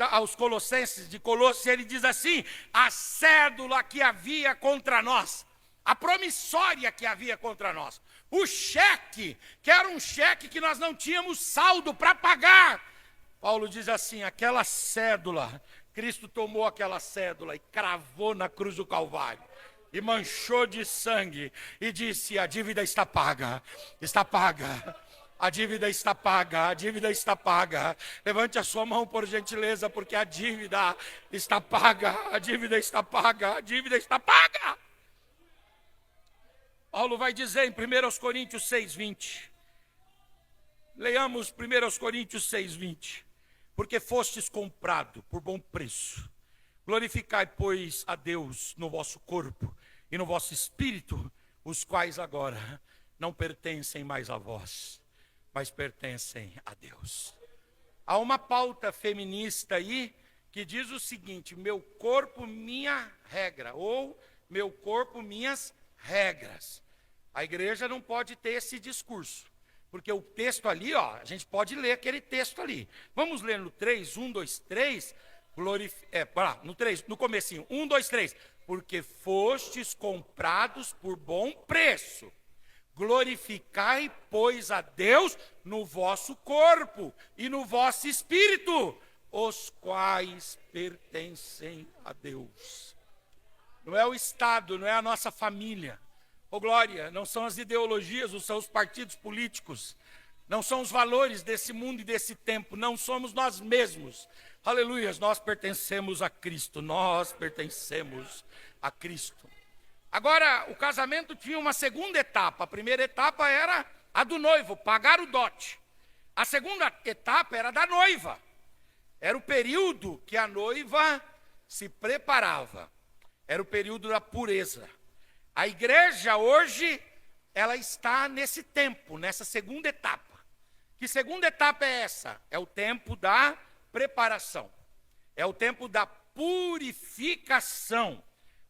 aos colossenses de Colossos, ele diz assim: a cédula que havia contra nós, a promissória que havia contra nós, o cheque, que era um cheque que nós não tínhamos saldo para pagar. Paulo diz assim: aquela cédula, Cristo tomou aquela cédula e cravou na cruz do Calvário, e manchou de sangue, e disse: a dívida está paga, está paga. A dívida está paga, a dívida está paga. Levante a sua mão, por gentileza, porque a dívida está paga, a dívida está paga, a dívida está paga. Paulo vai dizer em 1 Coríntios 6:20. Leiamos 1 Coríntios 6:20. Porque fostes comprado por bom preço. Glorificai, pois, a Deus no vosso corpo e no vosso espírito, os quais agora não pertencem mais a vós, mas pertencem a Deus. Há uma pauta feminista aí que diz o seguinte: meu corpo, minha regra, ou meu corpo, minhas regras. A igreja não pode ter esse discurso, porque o texto ali, a gente pode ler aquele texto ali. Vamos ler no 3, 1, 2, 3, no 3, no comecinho, 1, 2, 3. Porque fostes comprados por bom preço. Glorificai, pois, a Deus no vosso corpo e no vosso espírito, os quais pertencem a Deus. Não é o Estado, não é a nossa família. Oh, glória, não são as ideologias, não são os partidos políticos, não são os valores desse mundo e desse tempo, não somos nós mesmos. Aleluias, nós pertencemos a Cristo, nós pertencemos a Cristo. Agora, o casamento tinha uma segunda etapa. A primeira etapa era a do noivo, pagar o dote. A segunda etapa era da noiva. Era o período que a noiva se preparava. Era o período da pureza. A igreja hoje, ela está nesse tempo, nessa segunda etapa. Que segunda etapa é essa? É o tempo da preparação. É o tempo da purificação.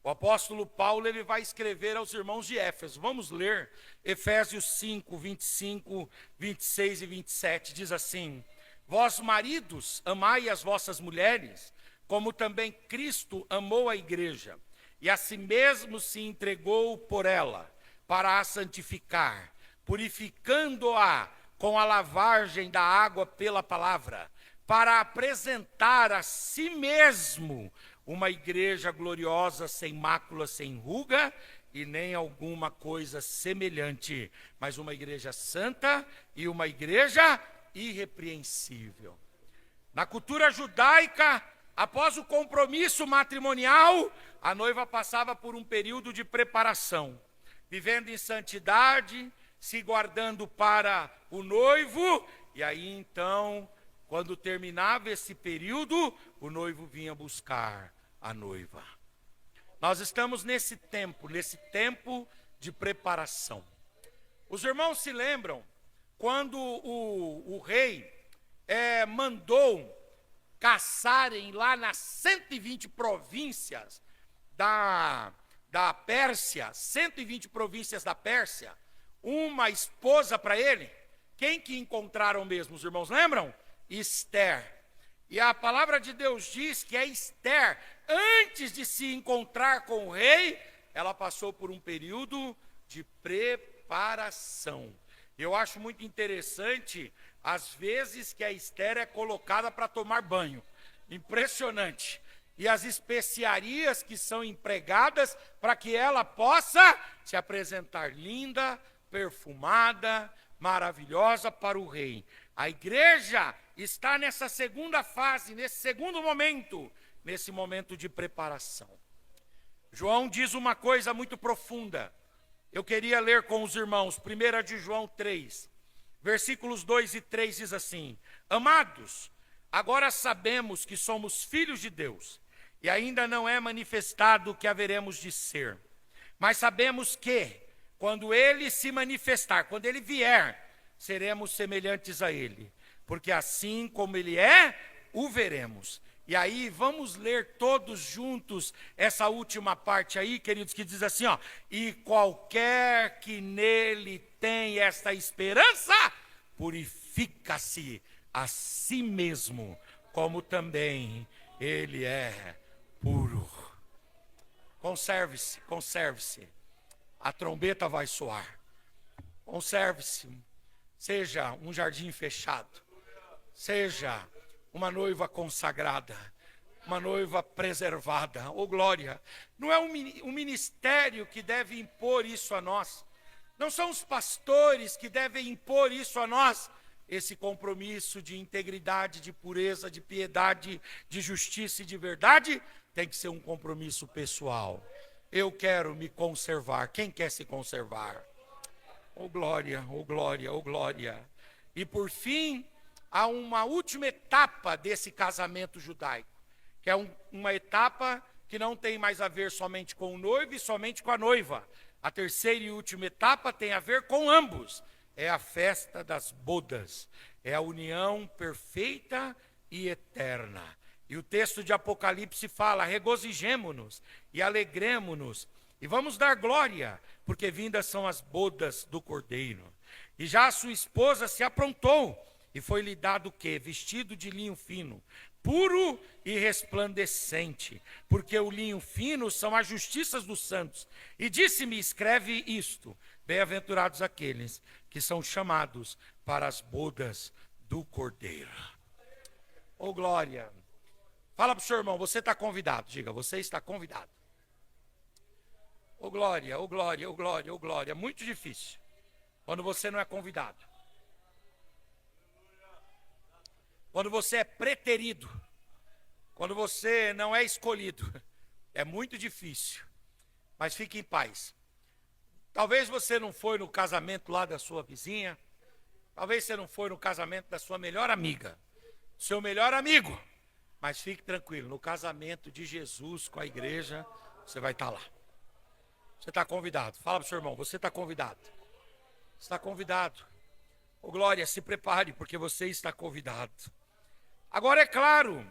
O apóstolo Paulo, ele vai escrever aos irmãos de Éfeso. Vamos ler Efésios 5, 25, 26 e 27. Diz assim: vós, maridos, amai as vossas mulheres, como também Cristo amou a igreja, e a si mesmo se entregou por ela, para a santificar, purificando-a com a lavagem da água pela palavra, para apresentar a si mesmo uma igreja gloriosa, sem mácula, sem ruga, e nem alguma coisa semelhante, mas uma igreja santa e uma igreja irrepreensível. Na cultura judaica, após o compromisso matrimonial, a noiva passava por um período de preparação, vivendo em santidade, se guardando para o noivo, e aí então, quando terminava esse período, o noivo vinha buscar a noiva. Nós estamos nesse tempo de preparação. Os irmãos se lembram quando o rei mandou caçarem lá nas 120 províncias da Pérsia, 120 províncias da Pérsia, uma esposa para ele? Quem que encontraram mesmo, os irmãos lembram? Esther. E a palavra de Deus diz que a Esther, antes de se encontrar com o rei, ela passou por um período de preparação. Eu acho muito interessante as vezes que a Esther é colocada para tomar banho. Impressionante. E as especiarias que são empregadas para que ela possa se apresentar linda, perfumada, maravilhosa para o rei. A igreja está nessa segunda fase, nesse segundo momento, nesse momento de preparação. João diz uma coisa muito profunda. Eu queria ler com os irmãos, 1 de João 3, versículos 2 e 3 diz assim: Amados, agora sabemos que somos filhos de Deus, e ainda não é manifestado o que haveremos de ser. Mas sabemos que, quando ele se manifestar, quando ele vier, seremos semelhantes a ele, porque assim como ele é, o veremos. E aí, vamos ler todos juntos essa última parte aí, queridos, que diz assim, ó: e qualquer que nele tem esta esperança, purifica-se a si mesmo, como também ele é puro. Conserve-se, conserve-se. A trombeta vai soar. Conserve-se. Seja um jardim fechado. Seja uma noiva consagrada, uma noiva preservada. Oh, glória! Não é um ministério que deve impor isso a nós. Não são os pastores que devem impor isso a nós. Esse compromisso de integridade, de pureza, de piedade, de justiça e de verdade tem que ser um compromisso pessoal. Eu quero me conservar. Quem quer se conservar? Oh, glória, oh, glória, oh, glória. E por fim, há uma última etapa desse casamento judaico, que é uma etapa que não tem mais a ver somente com o noivo e somente com a noiva. A terceira e última etapa tem a ver com ambos. É a festa das bodas, é a união perfeita e eterna. E o texto de Apocalipse fala: regozijemo-nos e alegremo-nos, e vamos dar glória, porque vindas são as bodas do Cordeiro. E já a sua esposa se aprontou, e foi-lhe dado o quê? Vestido de linho fino, puro e resplandecente, porque o linho fino são as justiças dos santos. E disse-me: escreve isto: bem-aventurados aqueles que são chamados para as bodas do Cordeiro. Oh, glória! Fala para o seu irmão, você está convidado. Diga, você está convidado. Oh, glória, oh, glória, oh, glória, oh, glória. É muito difícil quando você não é convidado. Quando você é preterido, quando você não é escolhido, é muito difícil, mas fique em paz. Talvez você não foi no casamento lá da sua vizinha, talvez você não foi no casamento da sua melhor amiga, seu melhor amigo, mas fique tranquilo, no casamento de Jesus com a igreja, você vai estar lá. Você está convidado. Fala para o seu irmão, você está convidado. Você está convidado. Ô, glória, se prepare, porque você está convidado. Agora é claro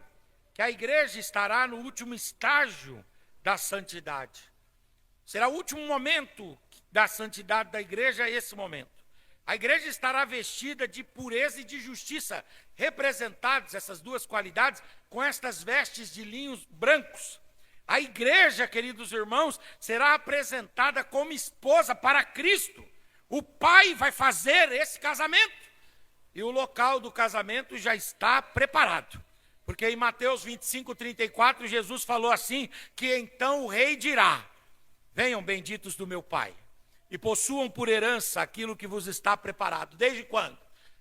que a igreja estará no último estágio da santidade. Será o último momento da santidade da igreja, esse momento. A igreja estará vestida de pureza e de justiça, representados essas duas qualidades com estas vestes de linhos brancos. A igreja, queridos irmãos, será apresentada como esposa para Cristo. O Pai vai fazer esse casamento. E o local do casamento já está preparado. Porque em Mateus 25:34, Jesus falou assim, que então o rei dirá: venham benditos do meu Pai, e possuam por herança aquilo que vos está preparado. Desde quando?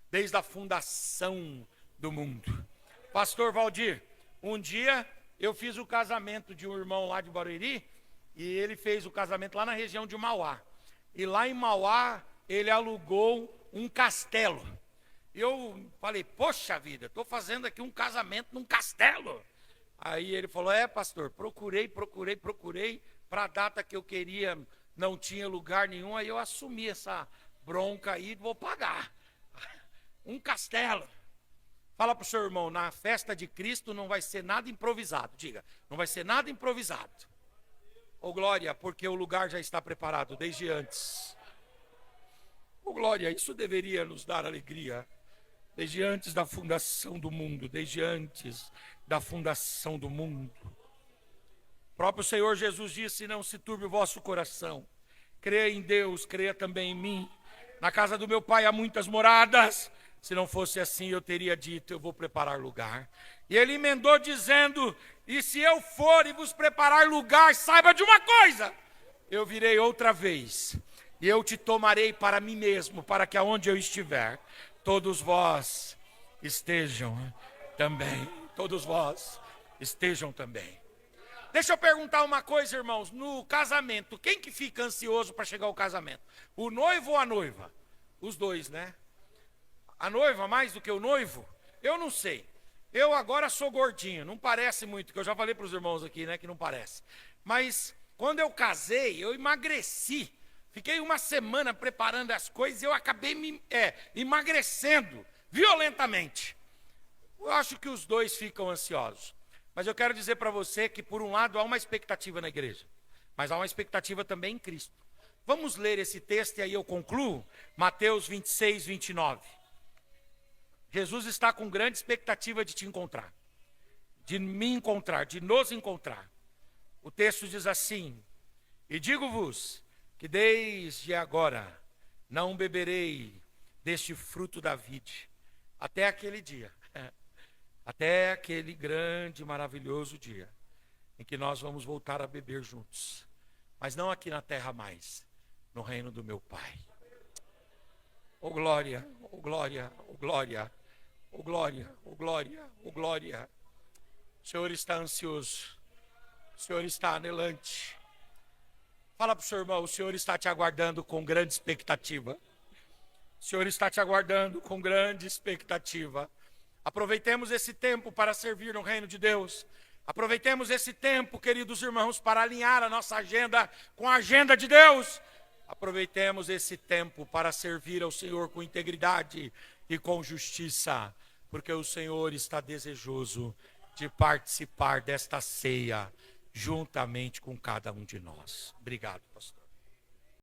Desde a fundação do mundo. Pastor Valdir, um dia eu fiz o casamento de um irmão lá de Barueri, e ele fez o casamento lá na região de Mauá. E lá em Mauá, ele alugou um castelo. E eu falei: poxa vida, estou fazendo aqui um casamento num castelo. Aí ele falou: é, pastor, procurei, para a data que eu queria, não tinha lugar nenhum, aí eu assumi essa bronca aí e vou pagar. Um castelo. Fala para o seu irmão, na festa de Cristo não vai ser nada improvisado. Diga, não vai ser nada improvisado. Ô, glória, porque o lugar já está preparado desde antes. Ô, glória, isso deveria nos dar alegria. Desde antes da fundação do mundo, desde antes da fundação do mundo. O próprio Senhor Jesus disse: não se turbe o vosso coração. Creia em Deus, creia também em mim. Na casa do meu pai há muitas moradas. Se não fosse assim, eu teria dito, eu vou preparar lugar. E ele emendou dizendo, e se eu for e vos preparar lugar, saiba de uma coisa, eu virei outra vez, e eu te tomarei para mim mesmo, para que aonde eu estiver, todos vós estejam também. Todos vós estejam também. Deixa eu perguntar uma coisa, irmãos. No casamento, quem que fica ansioso para chegar ao casamento? O noivo ou a noiva? Os dois, né? A noiva mais do que o noivo? Eu não sei. Eu agora sou gordinho, não parece muito, que eu já falei para os irmãos aqui, né, que não parece. Mas quando eu casei, eu emagreci. Fiquei uma semana preparando as coisas e eu acabei emagrecendo violentamente. Eu acho que os dois ficam ansiosos. Mas eu quero dizer para você que, por um lado, há uma expectativa na igreja, mas há uma expectativa também em Cristo. Vamos ler esse texto e aí eu concluo. Mateus 26, 29. Jesus está com grande expectativa de te encontrar, de me encontrar, de nos encontrar. O texto diz assim: e digo-vos que desde agora não beberei deste fruto da vide, até aquele dia, até aquele grande e maravilhoso dia, em que nós vamos voltar a beber juntos, mas não aqui na terra mais, no reino do meu Pai. Oh glória, oh glória, oh glória, oh glória, oh glória, oh glória. O Senhor está ansioso, o Senhor está anelante. Fala para o seu irmão, o Senhor está te aguardando com grande expectativa. O Senhor está te aguardando com grande expectativa. Aproveitemos esse tempo para servir no reino de Deus. Aproveitemos esse tempo, queridos irmãos, para alinhar a nossa agenda com a agenda de Deus. Aproveitemos esse tempo para servir ao Senhor com integridade e com justiça, porque o Senhor está desejoso de participar desta ceia juntamente com cada um de nós. Obrigado, pastor.